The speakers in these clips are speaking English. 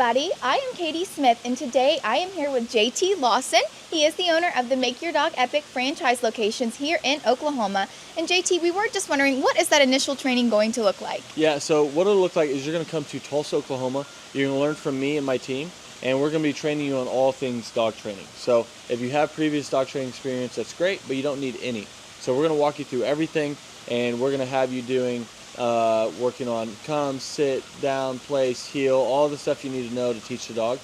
everybody. I am Katie Smith, and today I am here with JT Lawson. He is the owner of the Make Your Dog Epic franchise locations here in Oklahoma. And JT, we were just wondering, what is that initial training going to look like? Yeah, so what it'll look like is you're going to come to Tulsa, Oklahoma. You're going to learn from me and my team, and we're going to be training you on all things dog training. So if you have previous dog training experience, that's great, but you don't need any. So we're going to walk you through everything, and we're going to have you doing working on come, sit, down, place, heel, all the stuff you need to know to teach the dog.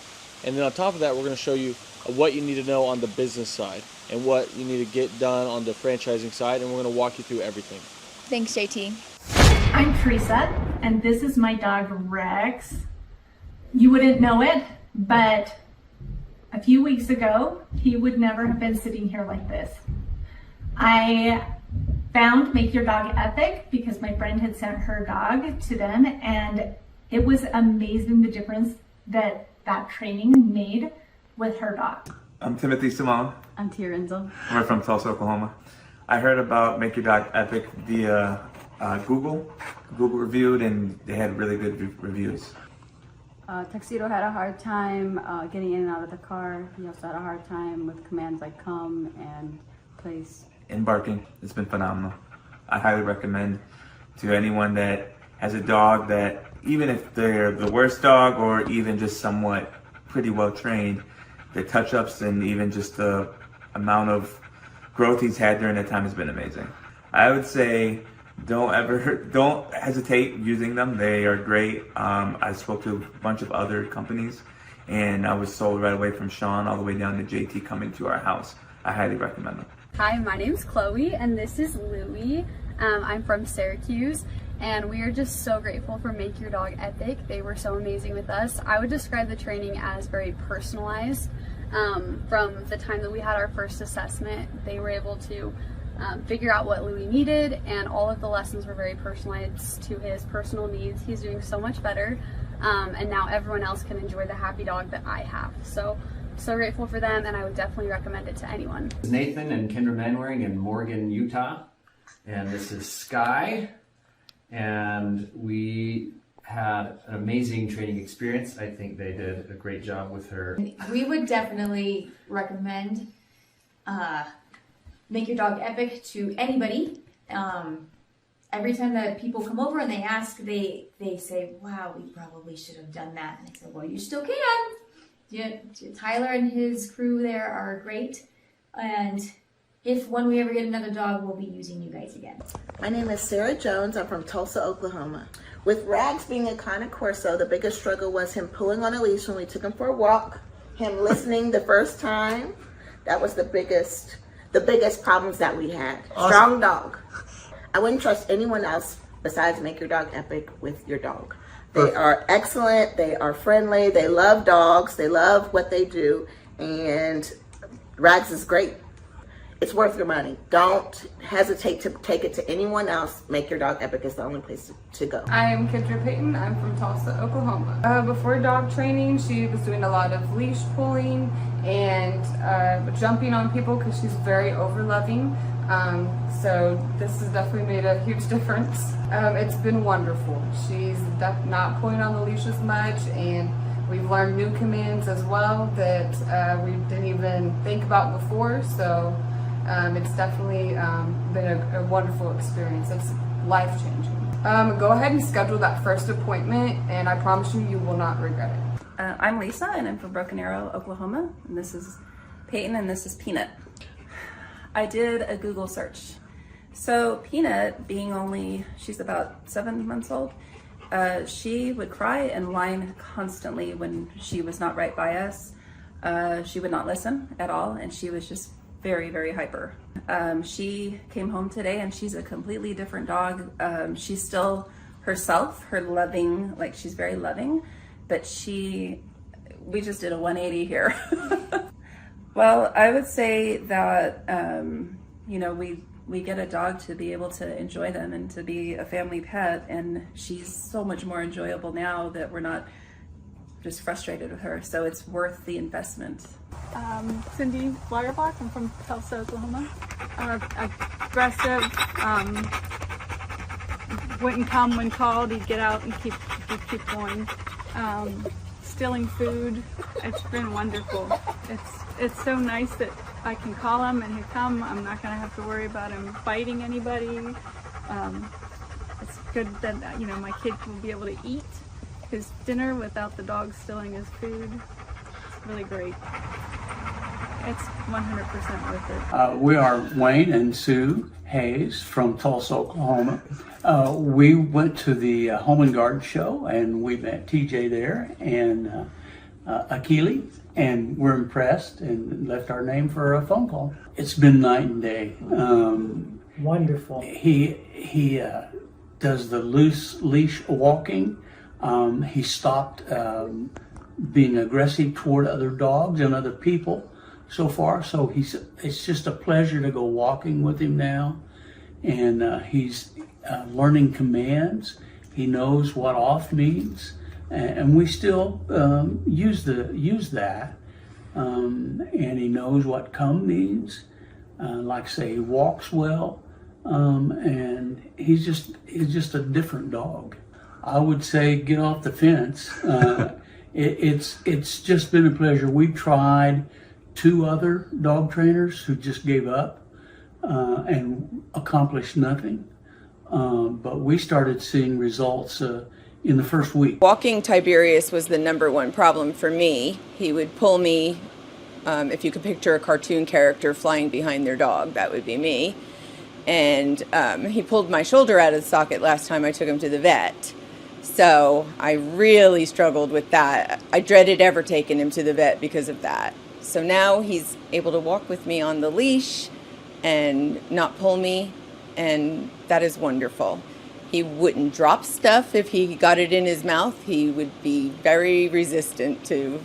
And then on top of that, we're going to show you what you need to know on the business side and what you need to get done on the franchising side, and we're going to walk you through everything. Thanks, JT. I'm Teresa, and this is my dog Rex. You wouldn't know it, but a few weeks ago, he would never have been sitting here like this. I found Make Your Dog Epic because my friend had sent her dog to them, and it was amazing the difference that training made with her dog. I'm Timothy Simone. I'm Tia Renzel. We're from Tulsa, Oklahoma. I heard about Make Your Dog Epic via Google reviewed, and they had really good reviews. Tuxedo had a hard time getting in and out of the car. He also had a hard time with commands like come and place. And barking, it's been phenomenal. I highly recommend to anyone that has a dog that, even if they're the worst dog or even just somewhat pretty well trained, the touch-ups and even just the amount of growth he's had during that time has been amazing. I would say don't hesitate using them. They are great. I spoke to a bunch of other companies, and I was sold right away from Sean all the way down to JT coming to our house. I highly recommend them. Hi, my name's Chloe, and this is Louie. I'm from Syracuse, and we are just so grateful for Make Your Dog Epic. They were so amazing with us. I would describe the training as very personalized. From the time that we had our first assessment, they were able to figure out what Louie needed, and all of the lessons were very personalized to his personal needs. He's doing so much better, and now everyone else can enjoy the happy dog that I have. So grateful for them, and I would definitely recommend it to anyone. Nathan and Kendra Manwaring in Morgan, Utah, and this is Sky, and we had an amazing training experience. I think they did a great job with her. We would definitely recommend Make Your Dog Epic to anybody. Every time that people come over and they ask, they say, wow, we probably should have done that. And I said, well, you still can. Yeah, Tyler and his crew there are great, and when we ever get another dog, we'll be using you guys again. My name is Sarah Jones. I'm from Tulsa, Oklahoma. With Rags being a Cane Corso, the biggest struggle was him pulling on a leash when we took him for a walk, him listening the first time. That was the biggest problems that we had. Awesome. Strong dog. I wouldn't trust anyone else besides Make Your Dog Epic with your dog. They are excellent, they are friendly, they love dogs, they love what they do, and Rags is great. It's worth your money. Don't hesitate to take it to anyone else. Make Your Dog Epic is the only place to go. I'm Kendra Payton. I'm from Tulsa, Oklahoma. Before dog training, she was doing a lot of leash pulling and jumping on people because she's very over-loving. So this has definitely made a huge difference. It's been wonderful. She's not pulling on the leash as much, and we've learned new commands as well that we didn't even think about before. So it's definitely been a wonderful experience. It's life-changing. Go ahead and schedule that first appointment, and I promise you, you will not regret it. I'm Lisa, and I'm from Broken Arrow, Oklahoma. And this is Peyton, and this is Peanut. I did a Google search. So Peanut, she's about 7 months old, she would cry and whine constantly when she was not right by us. She would not listen at all, and she was just very, very hyper. She came home today, and she's a completely different dog. She's still herself, she's very loving, but we just did a 180 here. Well, I would say that, we get a dog to be able to enjoy them and to be a family pet, and she's so much more enjoyable now that we're not just frustrated with her, so it's worth the investment. Cindy Lagerbach, I'm from Tulsa, Oklahoma. Aggressive, wouldn't come when called, he'd get out and keep going. stealing food. It's been wonderful. It's so nice that I can call him and he'll come. I'm not going to have to worry about him biting anybody. It's good that, my kid will be able to eat his dinner without the dog stealing his food. It's really great. It's 100% worth it. We are Wayne and Sue Hayes from Tulsa, Oklahoma. We went to the Home and Garden show and we met TJ there and Akili, and we're impressed and left our name for a phone call. It's been night and day. Wonderful. He does the loose leash walking. He stopped being aggressive toward other dogs and other people so far. So it's just a pleasure to go walking with him now. And he's learning commands. He knows what off means. And we still use that. And he knows what come means. Like say, he walks well. And he's just a different dog. I would say get off the fence. It's just been a pleasure. We've tried 2 other dog trainers who just gave up and accomplished nothing. But we started seeing results in the first week. Walking Tiberius was the #1 problem for me. He would pull me, if you could picture a cartoon character flying behind their dog, that would be me. And he pulled my shoulder out of the socket last time I took him to the vet. So I really struggled with that. I dreaded ever taking him to the vet because of that. So now he's able to walk with me on the leash and not pull me, and that is wonderful. He wouldn't drop stuff if he got it in his mouth. He would be very resistant to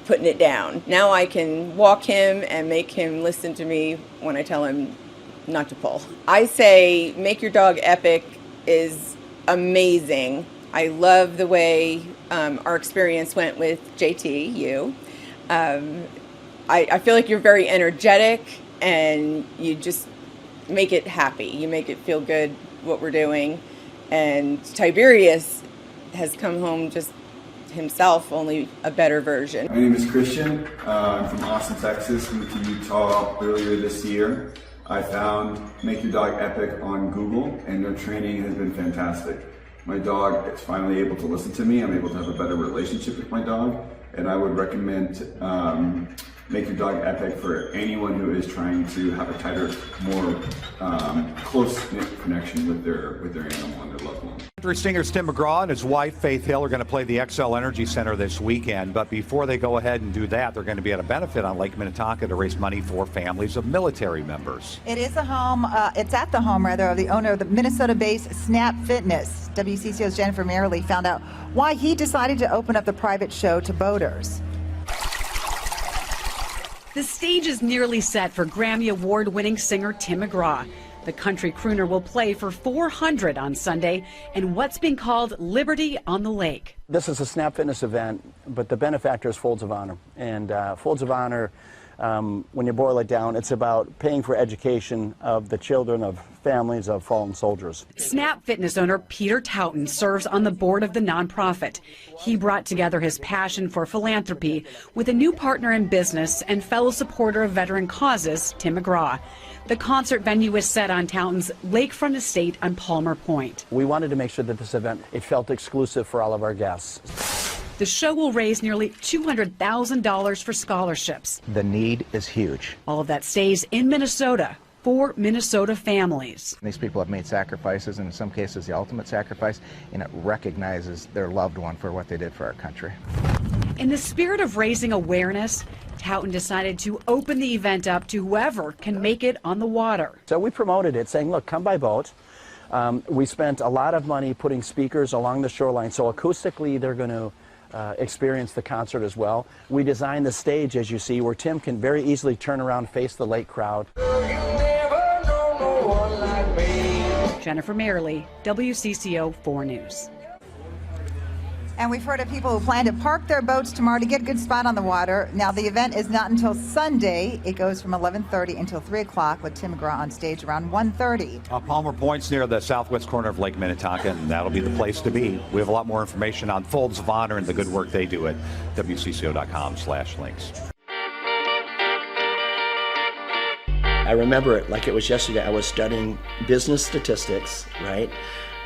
putting it down. Now I can walk him and make him listen to me when I tell him not to pull. I say Make Your Dog Epic is amazing. I love the way our experience went with JT, you. I feel like you're very energetic and you just make it happy. You make it feel good what we're doing. And Tiberius has come home just himself, only a better version. My name is Christian. I'm from Austin, Texas. Moved to Utah earlier this year. I found Make Your Dog Epic on Google, and their training has been fantastic. My dog is finally able to listen to me. I'm able to have a better relationship with my dog, and I would recommend Make Your Dog Epic for anyone who is trying to have a tighter, more close-knit connection with their animal and their loved one. Country singers Tim McGraw and his wife Faith Hill are going to play the XL Energy Center this weekend, but before they go ahead and do that, they're going to be at a benefit on Lake Minnetonka to raise money for families of military members. It is a home, it's at the home rather of the owner of the Minnesota-based Snap Fitness. WCCO's Jennifer Merrily found out why he decided to open up the private show to boaters. The stage is nearly set for Grammy Award-winning singer Tim McGraw. The country crooner will play for 400 on Sunday in what's being called Liberty on the Lake. This is a Snap Fitness event, but the benefactor is Folds of Honor. And Folds of Honor, when you boil it down, it's about paying for education of the children of families of fallen soldiers. Snap Fitness owner Peter Taunton serves on the board of the nonprofit. He brought together his passion for philanthropy with a new partner in business and fellow supporter of veteran causes, Tim McGraw. The concert venue is set on Taunton's lakefront estate on Palmer Point. We wanted to make sure that this event, it felt exclusive for all of our guests. The show will raise nearly $200,000 for scholarships. The need is huge. All of that stays in Minnesota for Minnesota families. These people have made sacrifices, and in some cases the ultimate sacrifice, and it recognizes their loved one for what they did for our country. In the spirit of raising awareness, Taunton decided to open the event up to whoever can make it on the water. So we promoted it saying, look, come by boat. We spent a lot of money putting speakers along the shoreline, so acoustically they're going to experience the concert as well. We designed the stage, as you see, where Tim can very easily turn around, face the lake crowd. Jennifer Merrily, WCCO 4 News. And we've heard of people who plan to park their boats tomorrow to get a good spot on the water. Now, the event is not until Sunday. It goes from 11:30 until 3 o'clock with Tim McGraw on stage around 1:30. Palmer Point's near the southwest corner of Lake Minnetonka, and that'll be the place to be. We have a lot more information on Folds of Honor and the good work they do at wcco.com/links. I remember it like it was yesterday. I was studying business statistics, right,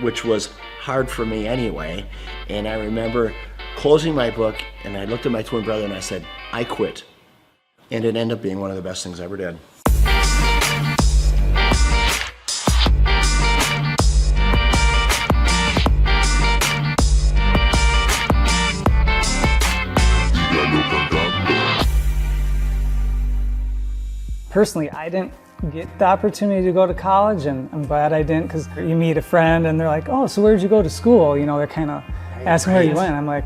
which was hard for me anyway. And I remember closing my book, and I looked at my twin brother and I said, I quit. And it ended up being one of the best things I ever did. Personally, I didn't get the opportunity to go to college, and I'm glad I didn't, because you meet a friend and they're like, oh, so where'd you go to school? You know, they're kind of asking where you went. I'm like,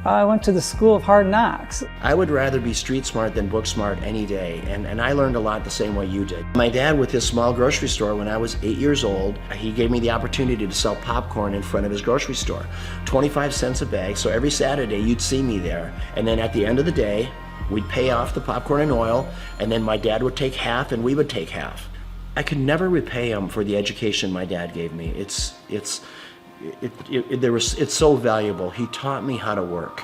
I went to the School of Hard Knocks. I would rather be street smart than book smart any day, and I learned a lot the same way you did. My dad, with his small grocery store, when I was 8 years old, he gave me the opportunity to sell popcorn in front of his grocery store. 25 cents a bag, so every Saturday you'd see me there. And then at the end of the day, we'd pay off the popcorn and oil, and then my dad would take half and we would take half. I could never repay him for the education my dad gave me. It's so valuable. He taught me how to work.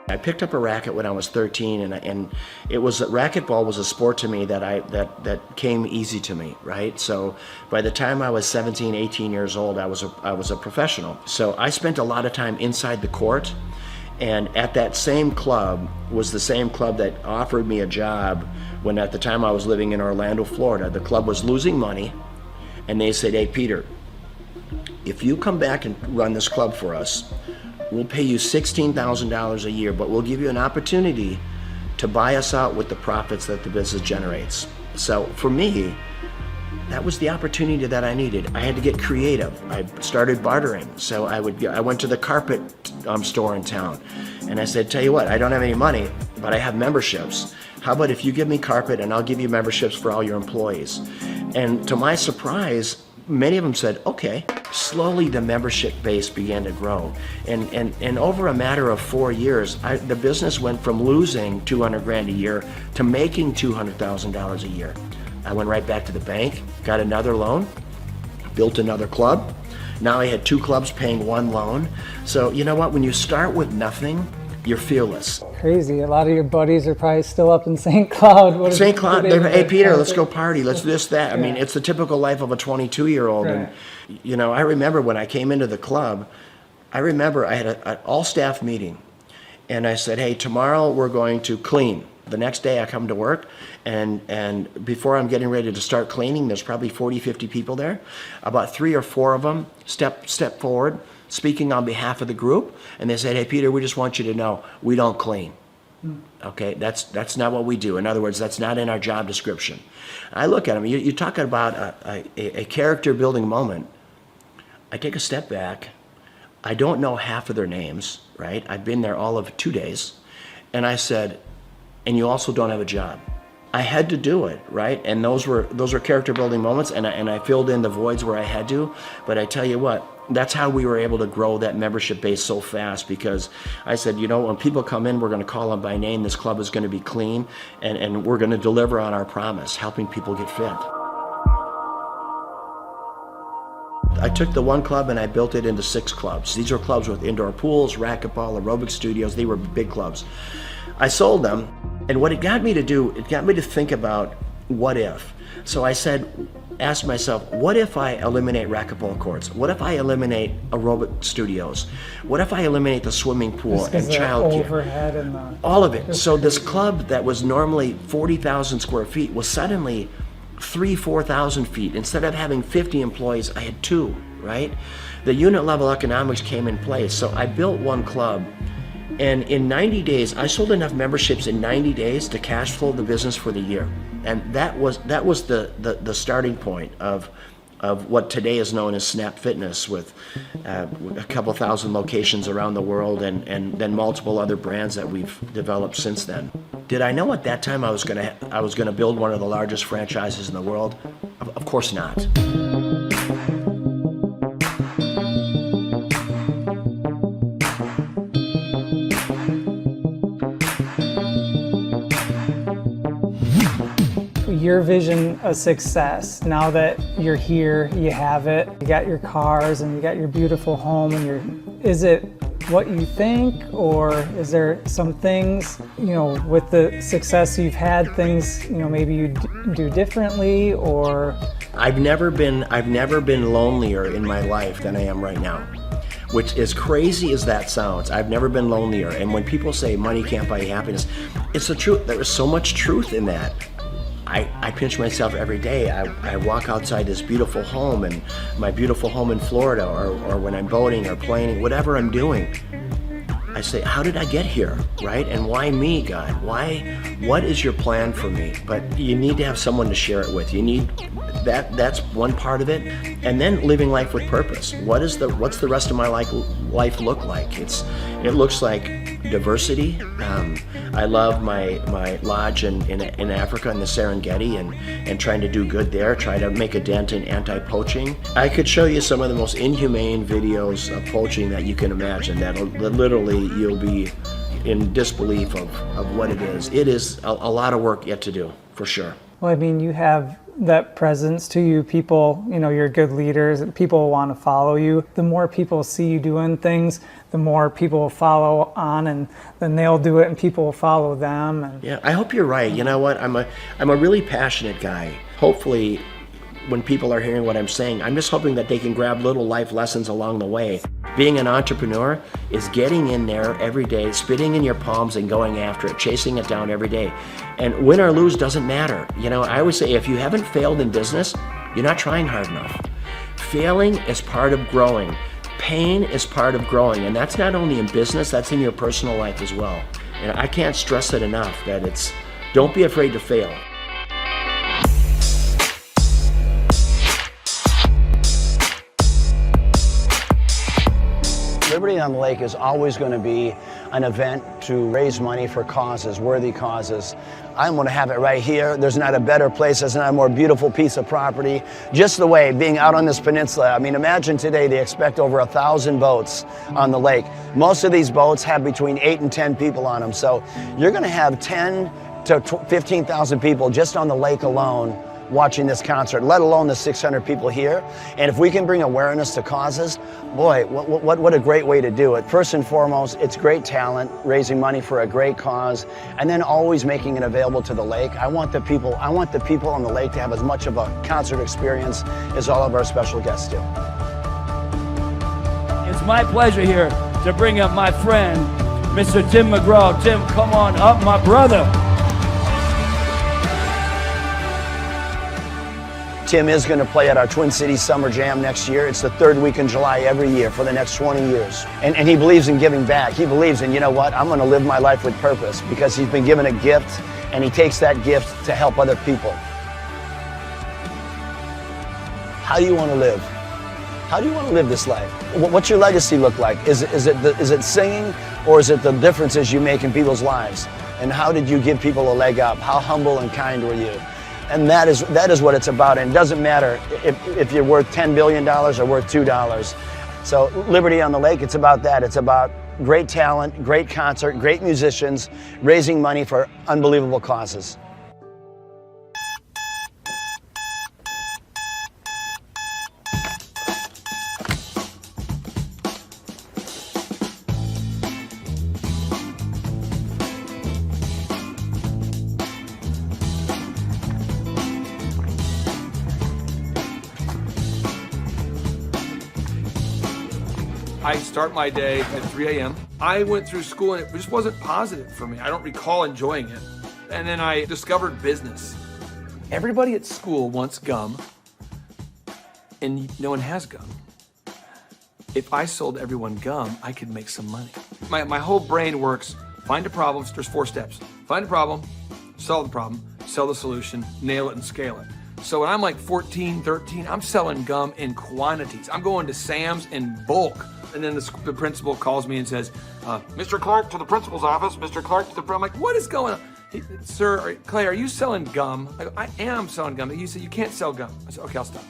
I picked up a racket when I was 13, and racquetball was a sport to me that came easy to me, right? So by the time I was 17, 18 years old, I was a professional. So I spent a lot of time inside the court. And at that same club was the same club that offered me a job when at the time I was living in Orlando, Florida. The club was losing money, and they said, hey, Peter, if you come back and run this club for us, we'll pay you $16,000 a year, but we'll give you an opportunity to buy us out with the profits that the business generates. So for me, that was the opportunity that I needed. I had to get creative. I started bartering. So I went to the carpet store in town, and I said, tell you what, I don't have any money, but I have memberships. How about if you give me carpet and I'll give you memberships for all your employees? And to my surprise, many of them said, okay. Slowly the membership base began to grow. And over a matter of 4 years, the business went from losing $200,000 a year to making $200,000 a year. I went right back to the bank, got another loan, built another club. Now I had 2 clubs paying 1 loan. So you know what, when you start with nothing, you're fearless. Crazy, a lot of your buddies are probably still up in St. Cloud. St. Cloud, hey Peter, let's go party, let's do this, that. Yeah. I mean, it's the typical life of a 22-year-old. Right. And you know, I remember when I came into the club, I had an all-staff meeting. And I said, hey, tomorrow we're going to clean. The next day I come to work, and before I'm getting ready to start cleaning, there's probably 40, 50 people there. About 3 or 4 of them step forward, speaking on behalf of the group, and they said, hey, Peter, we just want you to know, we don't clean. Okay, that's not what we do. In other words, that's not in our job description. I look at them, you're talking about a character building moment. I take a step back. I don't know half of their names, right? I've been there all of 2 days. And I said, and you also don't have a job. I had to do it, right? And those were character building moments, and I filled in the voids where I had to. But I tell you what, that's how we were able to grow that membership base so fast, because I said, you know, when people come in, we're going to call them by name. This club is going to be clean, and we're going to deliver on our promise, helping people get fit. I took the one club and I built it into 6 clubs. These are clubs with indoor pools, racquetball, aerobic studios. They were big clubs. I sold them, and what it got me to do, it got me to think about what if. So I asked myself, what if I eliminate racquetball courts? What if I eliminate aerobic studios? What if I eliminate the swimming pool and childcare? All of it. So this club that was normally 40,000 square feet was suddenly 4,000 feet. Instead of having 50 employees, I had 2, right? The unit level economics came in place. So I built one club, and in 90 days, I sold enough memberships in 90 days to cash flow the business for the year. And that was the starting point of what today is known as Snap Fitness, with a couple thousand locations around the world, and then multiple other brands that we've developed since then. Did I know at that time I was gonna build one of the largest franchises in the world? Of course not. your vision of success, now that you're here, you have it, you got your cars and you got your beautiful home, and is it what you think, or is there some things, with the success you've had, things, maybe you do differently, or? I've never been lonelier in my life than I am right now, which, as crazy as that sounds, I've never been lonelier. And when people say money can't buy happiness, it's the truth. There is so much truth in that. I pinch myself every day. I walk outside this beautiful home, and my beautiful home in Florida, or when I'm boating or planing, whatever I'm doing, I say, how did I get here, right? And why me, God? What is your plan for me? But you need to have someone to share it with. You need that's one part of it. And then living life with purpose. What's the rest of my life look like? It looks like diversity. I love my lodge in Africa, in the Serengeti, and trying to do good there, try to make a dent in anti-poaching. I could show you some of the most inhumane videos of poaching that you can imagine, that literally you'll be in disbelief of what it is. It is a lot of work yet to do, for sure. Well, I mean, you have that presence to you. People, you're good leaders. People want to follow you. The more people see you doing things, the more people will follow on, and then they'll do it and people will follow them. And yeah, I hope you're right. You know what? I'm a really passionate guy. Hopefully, when people are hearing what I'm saying, I'm just hoping that they can grab little life lessons along the way. Being an entrepreneur is getting in there every day, spitting in your palms and going after it, chasing it down every day. And win or lose doesn't matter. I always say, if you haven't failed in business, you're not trying hard enough. Failing is part of growing. Pain is part of growing. And that's not only in business, that's in your personal life as well. And I can't stress it enough that don't be afraid to fail. Liberty on the Lake is always going to be an event to raise money for causes, worthy causes. I'm going to have it right here. There's not a better place. There's not a more beautiful piece of property. Just the way, being out on this peninsula. I mean, imagine today they expect over 1,000 boats on the lake. Most of these boats have between 8 and 10 people on them. So you're going to have 10 to 15,000 people just on the lake alone watching this concert, let alone the 600 people here. And if we can bring awareness to causes, boy, what a great way to do it. First and foremost, it's great talent, raising money for a great cause, and then always making it available to the lake. I want the people on the lake to have as much of a concert experience as all of our special guests do. It's my pleasure here to bring up my friend, Mr. Tim McGraw. Tim, come on up, my brother. Tim is going to play at our Twin Cities Summer Jam next year. It's the third week in July every year for the next 20 years. And he believes in giving back. He believes in, I'm going to live my life with purpose, because he's been given a gift and he takes that gift to help other people. How do you want to live? How do you want to live this life? What's your legacy look like? Is it singing, or is it the differences you make in people's lives? And how did you give people a leg up? How humble and kind were you? And that is what it's about. And it doesn't matter if you're worth $10 billion or worth $2. So Liberty on the Lake, it's about that. It's about great talent, great concert, great musicians, raising money for unbelievable causes. I start my day at 3 a.m. I went through school and it just wasn't positive for me. I don't recall enjoying it. And then I discovered business. Everybody at school wants gum, and no one has gum. If I sold everyone gum, I could make some money. My whole brain works. Find a problem. There's 4 steps. Find a problem, solve the problem, sell the solution, nail it, and scale it. So when I'm like 14, 13, I'm selling gum in quantities. I'm going to Sam's in bulk. And then the principal calls me and says, Mr. Clark, to the principal's office. Mr. Clark to the... I'm like, what is going on? Sir, Clay, are you selling gum? I am selling gum. You said you can't sell gum. I said, okay, I'll stop.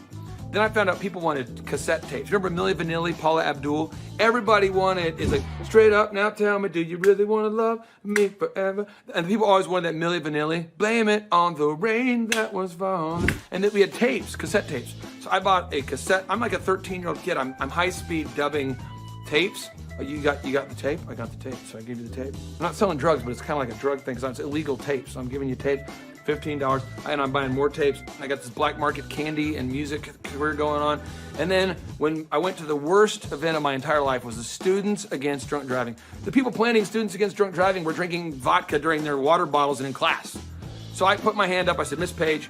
Then I found out people wanted cassette tapes. Remember Milli Vanilli, Paula Abdul? Everybody wanted, it's like, straight up, now tell me, do you really want to love me forever? And people always wanted that Milli Vanilli. Blame it on the rain that was falling. And then we had tapes, cassette tapes. So I bought a cassette. I'm like a 13-year-old kid. I'm high-speed dubbing tapes. Oh, you got the tape? I got the tape, so I gave you the tape. I'm not selling drugs, but it's kind of like a drug thing, because it's illegal tapes. So I'm giving you tapes. $15, and I'm buying more tapes. I got this black market candy and music career going on. And then when I went to the worst event of my entire life was the Students Against Drunk Driving. The people planning Students Against Drunk Driving were drinking vodka during their water bottles and in class. So I put my hand up, I said, Miss Page,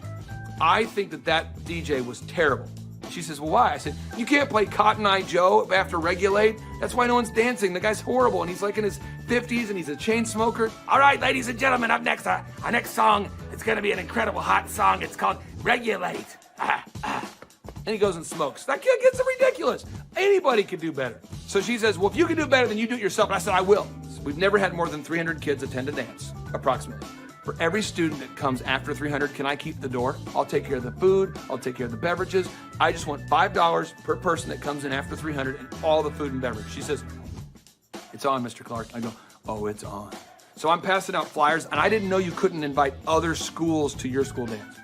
I think that DJ was terrible. She says, well, why? I said, you can't play Cotton Eye Joe after Regulate. That's why no one's dancing. The guy's horrible, and he's like in his 50s, and he's a chain smoker. All right, ladies and gentlemen, up next, our next song, it's going to be an incredible hot song. It's called Regulate. And he goes and smokes. That kid gets ridiculous. Anybody could do better. So she says, well, if you can do better, then you do it yourself. And I said, I will. We've never had more than 300 kids attend a dance, approximately. For every student that comes after 300, can I keep the door? I'll take care of the food. I'll take care of the beverages. I just want $5 per person that comes in after 300 and all the food and beverage. She says, it's on, Mr. Clark. I go, oh, it's on. So I'm passing out flyers, and I didn't know you couldn't invite other schools to your school dance.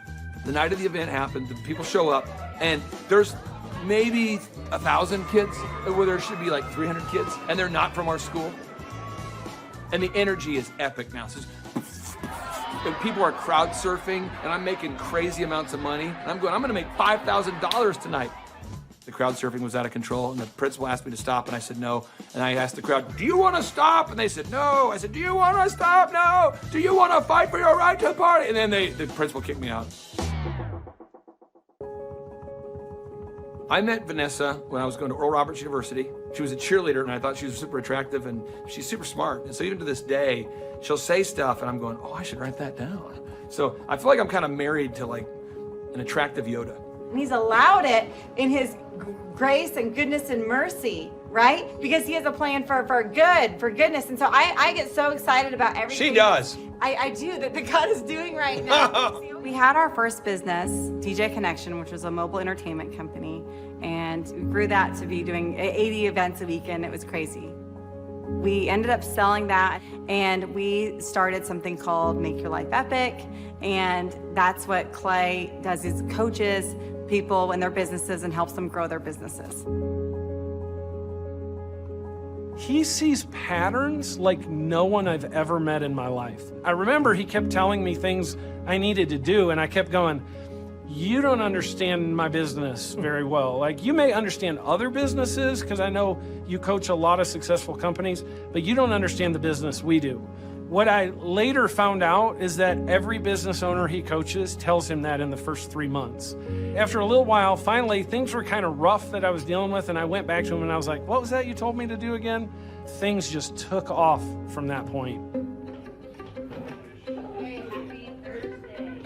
The night of the event happened, the people show up, and there's maybe 1,000 kids, where there should be like 300 kids, and they're not from our school. And the energy is epic now. So and people are crowd surfing, and I'm making crazy amounts of money. And I'm gonna make $5,000 tonight. The crowd surfing was out of control, and the principal asked me to stop, and I said no. And I asked the crowd, do you want to stop? And they said no. I said, do you want to stop? No. Do you want to fight for your right to party? And then the principal kicked me out. I met Vanessa when I was going to Oral Roberts University. She was a cheerleader, and I thought she was super attractive, and she's super smart. And so even to this day, she'll say stuff, and I'm going, oh, I should write that down. So I feel like I'm kind of married to like an attractive Yoda. He's allowed it in his grace and goodness and mercy, right? Because he has a plan for goodness. And so I get so excited about everything. She does. I do, that God is doing right now. We had our first business, DJ Connection, which was a mobile entertainment company. And we grew that to be doing 80 events a weekend. It was crazy. We ended up selling that, and we started something called Make Your Life Epic. And that's what Clay does, is coaches people in their businesses and helps them grow their businesses. He sees patterns like no one I've ever met in my life. I remember he kept telling me things I needed to do, and I kept going, you don't understand my business very well. Like, you may understand other businesses, because I know you coach a lot of successful companies, but you don't understand the business we do. What I later found out is that every business owner he coaches tells him that in the first 3 months. After a little while, finally, things were kind of rough that I was dealing with, and I went back to him and I was like, what was that you told me to do again? Things just took off from that point.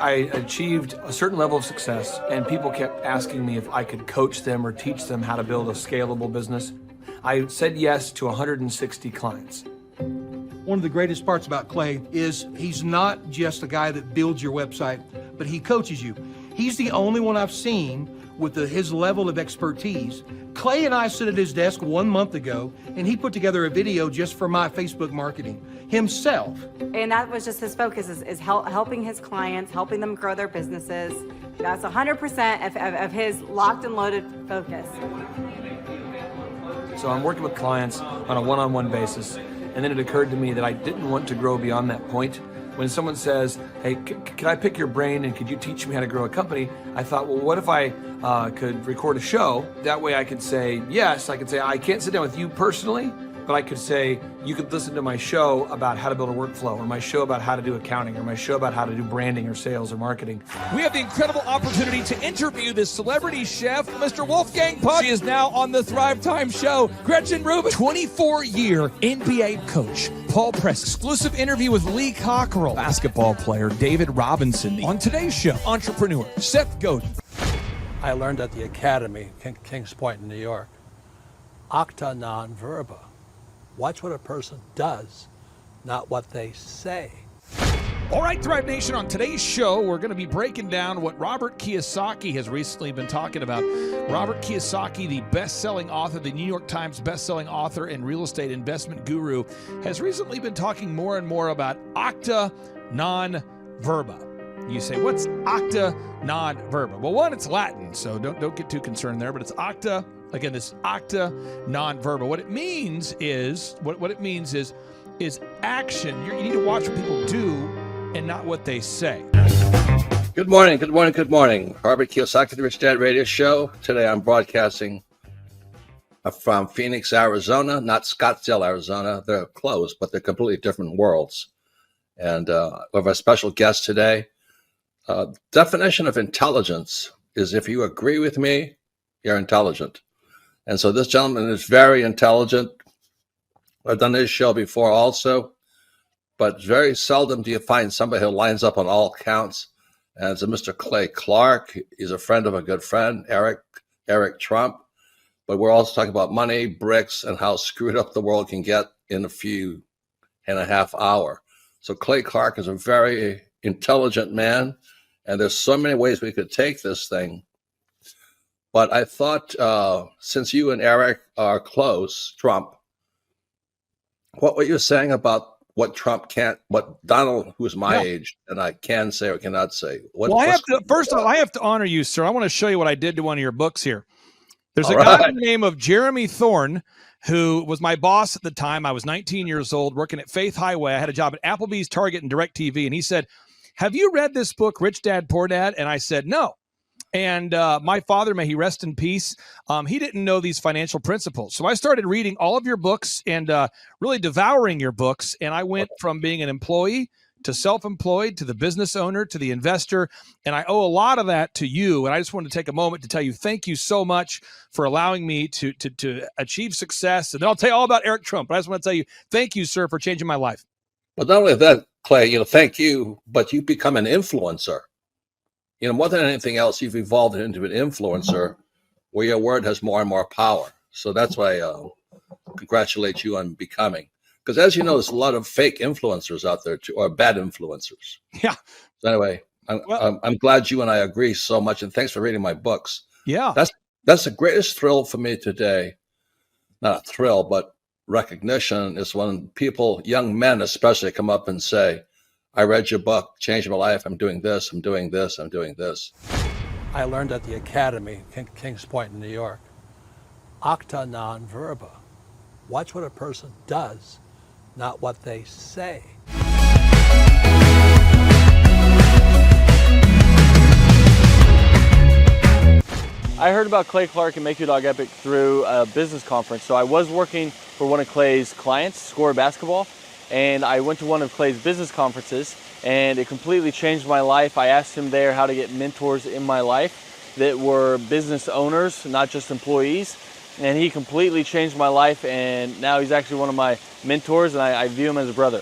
I achieved a certain level of success, and people kept asking me if I could coach them or teach them how to build a scalable business. I said yes to 160 clients. One of the greatest parts about Clay is he's not just a guy that builds your website, but he coaches you. He's the only one I've seen with his level of expertise. Clay and I sit at his desk 1 month ago, and he put together a video just for my Facebook marketing himself. And that was just his focus, is helping his clients, helping them grow their businesses. That's 100% of his locked and loaded focus. So I'm working with clients on a one-on-one basis, and then it occurred to me that I didn't want to grow beyond that point. When someone says, hey, can I pick your brain and could you teach me how to grow a company? I thought, well, what if I could record a show? That way I could say, yes, I could say, I can't sit down with you personally, but I could say, you could listen to my show about how to build a workflow, or my show about how to do accounting, or my show about how to do branding or sales or marketing. We have the incredible opportunity to interview this celebrity chef, Mr. Wolfgang Puck. She is now on the Thrive Time show. Gretchen Rubin, 24-year NBA coach. Paul Press, exclusive interview with Lee Cockrell. Basketball player David Robinson. On today's show, entrepreneur Seth Godin. I learned at the Academy, Kings Point in New York, acta non verba. Watch what a person does, not what they say. All right, Thrive Nation, on today's show, we're going to be breaking down what Robert Kiyosaki has recently been talking about. Robert Kiyosaki, the best-selling author, the New York Times best-selling author and real estate investment guru, has recently been talking more and more about acta non verba. You say, what's acta non verba? Well, one, it's Latin, so don't get too concerned there, but it's acta. Again, this acta non verba. What it means is action. You need to watch what people do and not what they say. Good morning, good morning, good morning. Robert Kiyosaki, the Rich Dad Radio Show. Today I'm broadcasting from Phoenix, Arizona, not Scottsdale, Arizona. They're close, but they're completely different worlds. And we have a special guest today. Definition of intelligence is if you agree with me, you're intelligent. And so this gentleman is very intelligent. I've done this show before also, but very seldom do you find somebody who lines up on all counts. And it's a Mr. Clay Clark. He's a friend of a good friend, Eric Trump. But we're also talking about money, bricks, and how screwed up the world can get in a few and a half hour. So Clay Clark is a very intelligent man, and there's so many ways we could take this thing. But I thought, since you and Eric are close, Trump, what were you saying about what Trump can't, what Donald, who's my age, and I can say or cannot say? First of all, I have to honor you, sir. I want to show you what I did to one of your books here. There's a guy by the name of Jeremy Thorne, who was my boss at the time. I was 19 years old, working at Faith Highway. I had a job at Applebee's, Target, and DirecTV. And he said, have you read this book, Rich Dad, Poor Dad? And I said, no. And my father, may he rest in peace, he didn't know these financial principles. So I started reading all of your books and really devouring your books. And I went from being an employee to self-employed, to the business owner, to the investor. And I owe a lot of that to you. And I just wanted to take a moment to tell you, thank you so much for allowing me to achieve success. And then I'll tell you all about Eric Trump. But I just want to tell you, thank you, sir, for changing my life. But not only that, Clay, thank you, but you become an influencer. More than anything else, you've evolved into an influencer where your word has more and more power. So that's why I congratulate you on becoming. Because as you know, there's a lot of fake influencers out there, too, or bad influencers. Yeah. So anyway, I'm glad you and I agree so much, and thanks for reading my books. Yeah. That's the greatest thrill for me today. Not a thrill, but recognition is when people, young men especially, come up and say, I read your book, changed my life. I'm doing this, I'm doing this, I'm doing this. I learned at the Academy, Kings Point in New York, acta non verba. Watch what a person does, not what they say. I heard about Clay Clark and Make Your Dog Epic through a business conference. So I was working for one of Clay's clients, Score Basketball, and I went to one of Clay's business conferences, and it completely changed my life. I asked him there how to get mentors in my life that were business owners, not just employees, and he completely changed my life, and now he's actually one of my mentors, and I view him as a brother.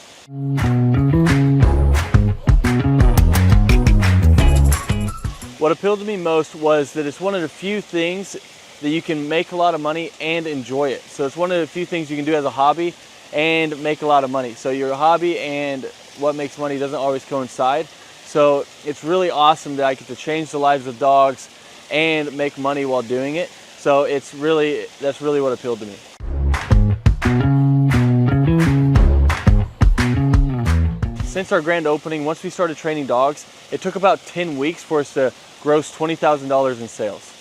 What appealed to me most was that it's one of the few things that you can make a lot of money and enjoy it. So it's one of the few things you can do as a hobby and make a lot of money. So your hobby and what makes money doesn't always coincide. So it's really awesome that I get to change the lives of dogs and make money while doing it. So that's really what appealed to me. Since our grand opening, once we started training dogs, it took about 10 weeks for us to gross $20,000 in sales.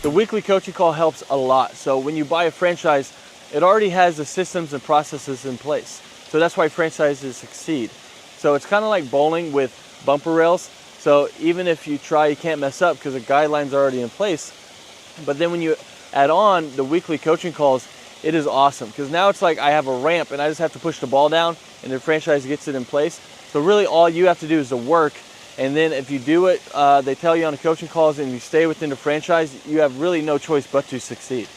The weekly coaching call helps a lot. So when you buy a franchise, it already has the systems and processes in place. So that's why franchises succeed. So it's kind of like bowling with bumper rails. So even if you try, you can't mess up because the guidelines are already in place. But then when you add on the weekly coaching calls, it is awesome because now it's like I have a ramp and I just have to push the ball down and the franchise gets it in place. So really all you have to do is the work. And then if you do it, they tell you on the coaching calls and you stay within the franchise, you have really no choice but to succeed.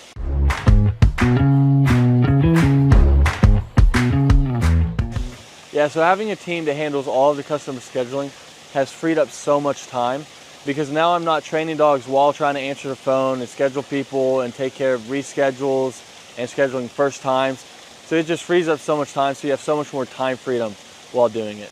Yeah, so having a team that handles all of the customer scheduling has freed up so much time because now I'm not training dogs while trying to answer the phone and schedule people and take care of reschedules and scheduling first times. So it just frees up so much time, so you have so much more time freedom while doing it.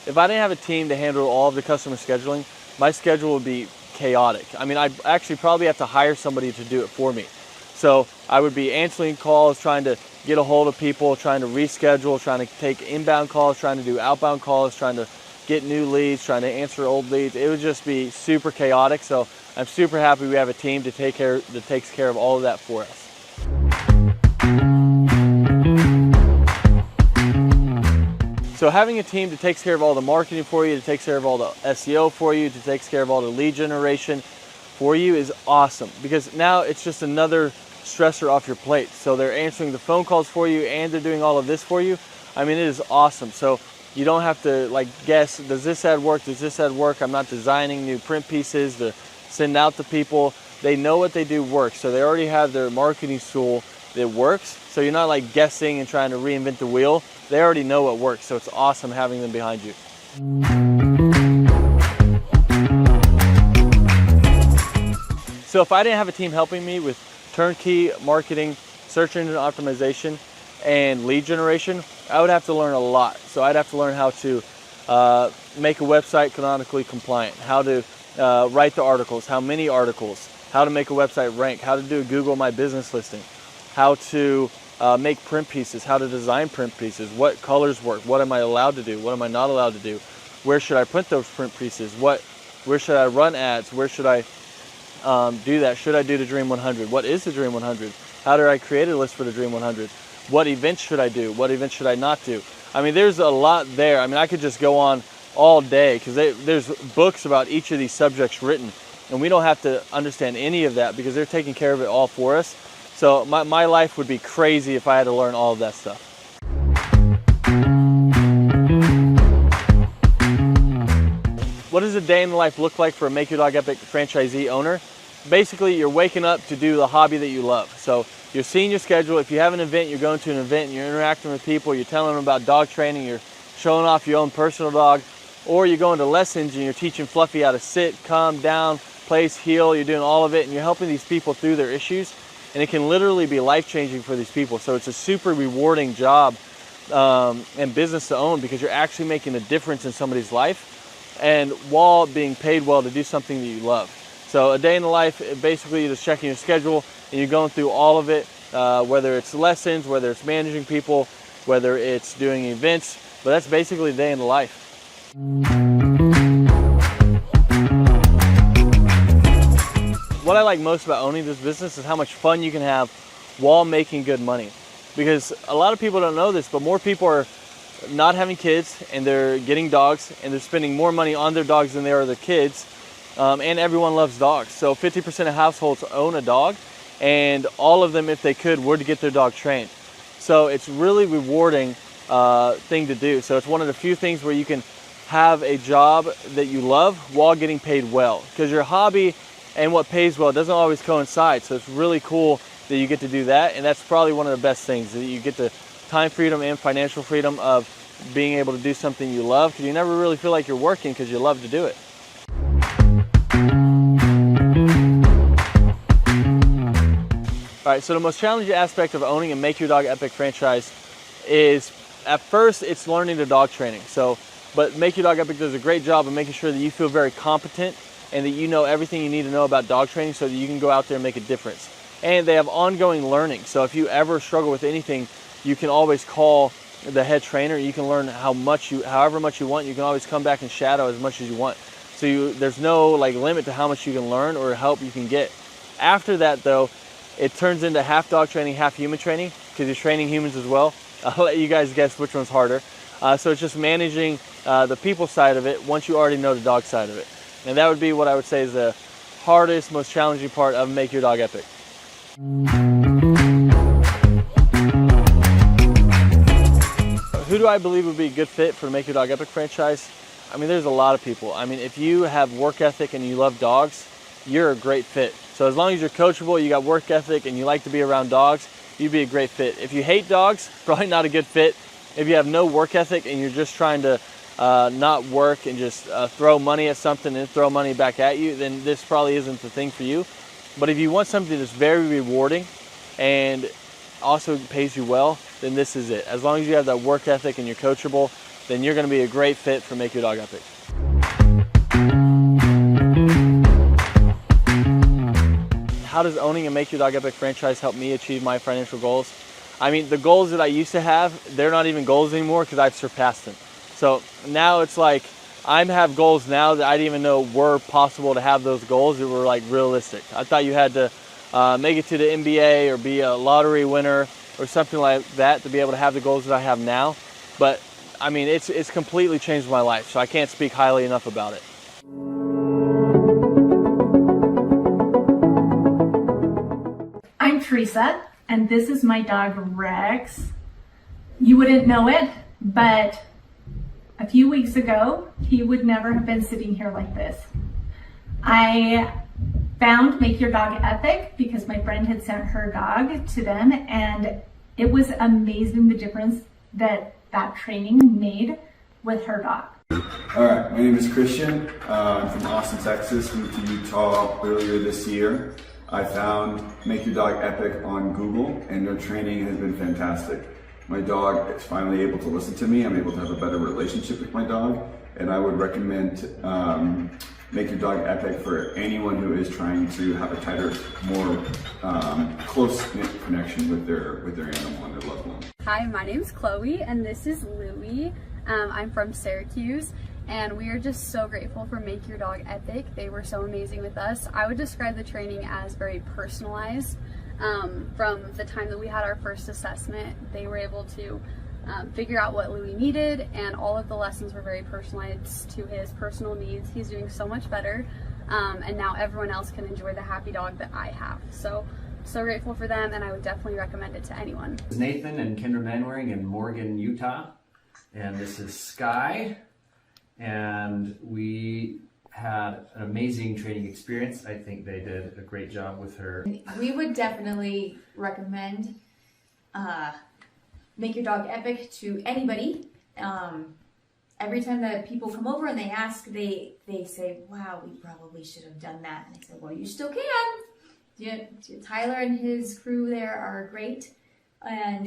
If I didn't have a team to handle all of the customer scheduling, my schedule would be chaotic. I mean, I'd actually probably have to hire somebody to do it for me. So I would be answering calls, trying to get a hold of people, trying to reschedule, trying to take inbound calls, trying to do outbound calls, trying to get new leads, trying to answer old leads. It would just be super chaotic. So I'm super happy we have a team that takes care of all of that for us. So having a team that takes care of all the marketing for you, that takes care of all the SEO for you, that takes care of all the lead generation for you is awesome, because now it's just another stressor off your plate. So they're answering the phone calls for you and they're doing all of this for you. I mean, it is awesome. So you don't have to like guess, does this ad work? Does this ad work? I'm not designing new print pieces to send out to people. They know what they do works. So they already have their marketing tool that works. So you're not like guessing and trying to reinvent the wheel. They already know what works. So it's awesome having them behind you. So if I didn't have a team helping me with turnkey marketing, search engine optimization, and lead generation, I would have to learn a lot. So I'd have to learn how to make a website canonically compliant, how to write the articles, how many articles, how to make a website rank, how to do a Google My Business listing, how to make print pieces, how to design print pieces, what colors work, what am I allowed to do, what am I not allowed to do, where should I print those print pieces, where should I run ads, where should I do that, should I do the Dream 100, what is the Dream 100, how do I create a list for the Dream 100, what events should I do, what events should I not do. I mean, there's a lot there. I mean, I could just go on all day because there's books about each of these subjects written, and we don't have to understand any of that because they're taking care of it all for us. So my life would be crazy if I had to learn all of that stuff. What does a day in the life look like for a Make Your Dog Epic franchisee owner? Basically, you're waking up to do the hobby that you love. So you're seeing your schedule. If you have an event, you're going to an event and you're interacting with people, you're telling them about dog training, you're showing off your own personal dog, or you're going to lessons and you're teaching Fluffy how to sit, calm down, place, heel, you're doing all of it, and you're helping these people through their issues. And it can literally be life-changing for these people. So it's a super rewarding job and business to own because you're actually making a difference in somebody's life and while being paid well to do something that you love. So a day in the life, basically you're just checking your schedule and you're going through all of it, whether it's lessons, whether it's managing people, whether it's doing events, but that's basically a day in the life. What I like most about owning this business is how much fun you can have while making good money. Because a lot of people don't know this, but more people are not having kids and they're getting dogs and they're spending more money on their dogs than they are their kids. And everyone loves dogs. So 50% of households own a dog, and all of them, if they could, would get their dog trained. So it's really rewarding thing to do. So it's one of the few things where you can have a job that you love while getting paid well. Because your hobby and what pays well doesn't always coincide. So it's really cool that you get to do that. And that's probably one of the best things, that you get the time freedom and financial freedom of being able to do something you love, because you never really feel like you're working because you love to do it. All right, so the most challenging aspect of owning a Make Your Dog Epic franchise is, at first, it's learning the dog training. But Make Your Dog Epic does a great job of making sure that you feel very competent and that you know everything you need to know about dog training so that you can go out there and make a difference. And they have ongoing learning. So if you ever struggle with anything, you can always call the head trainer. You can learn however much you want. You can always come back and shadow as much as you want. So there's no limit to how much you can learn or help you can get. After that, though, it turns into half dog training, half human training, because you're training humans as well. I'll let you guys guess which one's harder. So it's just managing the people side of it once you already know the dog side of it. And that would be what I would say is the hardest, most challenging part of Make Your Dog Epic. Who do I believe would be a good fit for the Make Your Dog Epic franchise? I mean, there's a lot of people. I mean, if you have work ethic and you love dogs, you're a great fit. So as long as you're coachable, you got work ethic, and you like to be around dogs, you'd be a great fit. If you hate dogs, probably not a good fit. If you have no work ethic and you're just trying to not work and just throw money at something and throw money back at you, then this probably isn't the thing for you. But if you want something that's very rewarding and also pays you well, then this is it. As long as you have that work ethic and you're coachable, then you're going to be a great fit for Make Your Dog Epic. How does owning a Make Your Dog Epic franchise help me achieve my financial goals? I mean, the goals that I used to have, they're not even goals anymore because I've surpassed them. So now it's like I have goals now that I didn't even know were possible to have those goals that were like realistic. I thought you had to make it to the NBA or be a lottery winner or something like that to be able to have the goals that I have now. But I mean, it's completely changed my life, so I can't speak highly enough about it. I'm Teresa, and this is my dog Rex. You wouldn't know it, but a few weeks ago, he would never have been sitting here like this. I found Make Your Dog Epic because my friend had sent her dog to them, and it was amazing the difference that training made with her dog. All right, my name is Christian. I'm from Austin, Texas. Moved to Utah earlier this year. I found Make Your Dog Epic on Google, and their training has been fantastic. My dog is finally able to listen to me. I'm able to have a better relationship with my dog, and I would recommend Make Your Dog Epic for anyone who is trying to have a tighter, more close-knit connection with their animal and their loved one. Hi, my name's Chloe, and this is Louie. I'm from Syracuse, and we are just so grateful for Make Your Dog Epic. They were so amazing with us. I would describe the training as very personalized. From the time that we had our first assessment, they were able to figure out what Louie needed, and all of the lessons were very personalized to his personal needs. He's doing so much better, and now everyone else can enjoy the happy dog that I have. So grateful for them, and I would definitely recommend it to anyone. This is Nathan and Kendra Manwaring in Morgan, Utah, and this is Sky, and we had an amazing training experience. I think they did a great job with her. We would definitely recommend Make Your Dog Epic to anybody. Every time that people come over and they ask, they say, wow, we probably should have done that. And I say, well, you still can. Yeah, Tyler and his crew there are great. And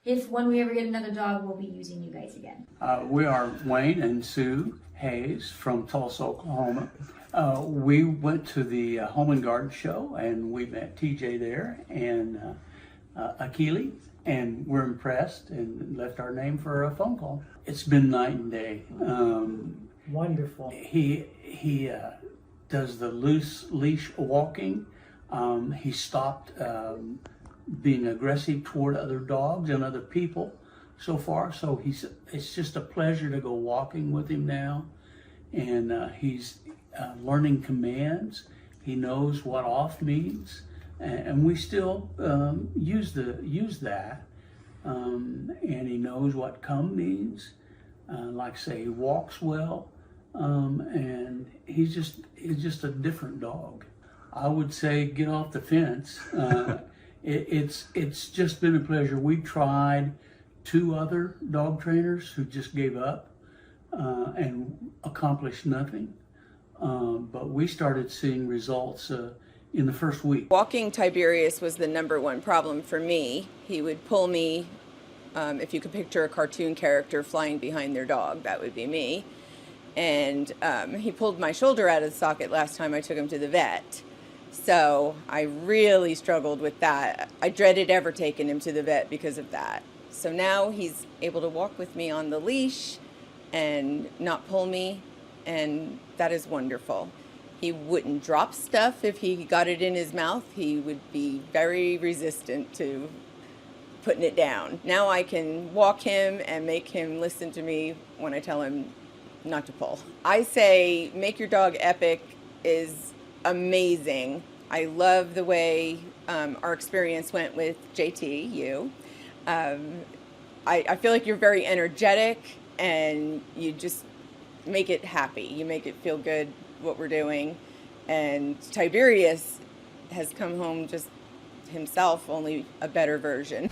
if when we ever get another dog, we'll be using you guys again. We are Wayne and Sue Hayes from Tulsa, Oklahoma. We went to the Home and Garden show, and we met TJ there and Akili, and we're impressed and left our name for a phone call. It's been night and day. Wonderful. He does the loose leash walking. He stopped being aggressive toward other dogs and other people so far. So it's just a pleasure to go walking with him now. And he's learning commands. He knows what off means. And we still use that. And he knows what come means. Like I say, he walks well. And he's just a different dog. I would say get off the fence. It's just been a pleasure. We tried 2 other dog trainers who just gave up and accomplished nothing. But we started seeing results in the first week. Walking Tiberius was the #1 problem for me. He would pull me, if you could picture a cartoon character flying behind their dog, that would be me. And he pulled my shoulder out of the socket last time I took him to the vet. So I really struggled with that. I dreaded ever taking him to the vet because of that. So now he's able to walk with me on the leash and not pull me, and that is wonderful. He wouldn't drop stuff if he got it in his mouth. He would be very resistant to putting it down. Now I can walk him and make him listen to me when I tell him not to pull. I say Make Your Dog Epic is amazing. I love the way our experience went with JT, you. I feel like you're very energetic, and you just make it happy. You make it feel good what we're doing. And Tiberius has come home just himself, only a better version.